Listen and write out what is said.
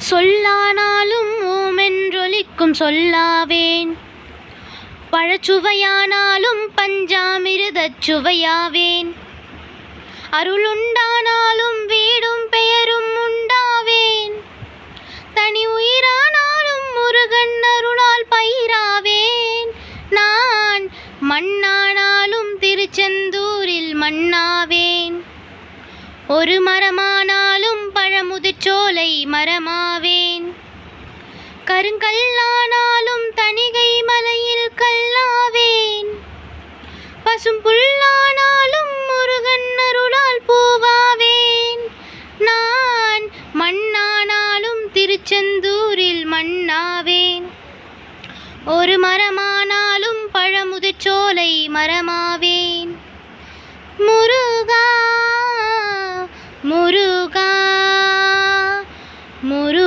சொல்லானாலும் ஓமென்றொலிக்கும் சொல்லாவேன். பழச்சுவையானாலும் பஞ்சாமிர்தச் சுவையாவேன். அருளுண்டானாலும் வீடும் பெயரும் உண்டாவேன். தனி உயிரானாலும் முருகன் அருளால் பயிராவேன். நான் மண்ணானாலும் திருச்செந்தூரில் மண்ணாவேன். ஒரு மரமானாலும் பழமுதிர்ச்சோலை மரமாவேன். கருங்கல்லானாலும் தணிகை மலையில் கல்லாவேன். பசும் புல்லானாலும் முருகன் அருளால் பூவாவேன். நான் மண்ணானாலும் திருச்செந்தூரில் மண்ணாவேன். ஒரு மரமானாலும் பழமுதிர்ச்சோலை மரமாவேன். முருகா முருகா முருகா.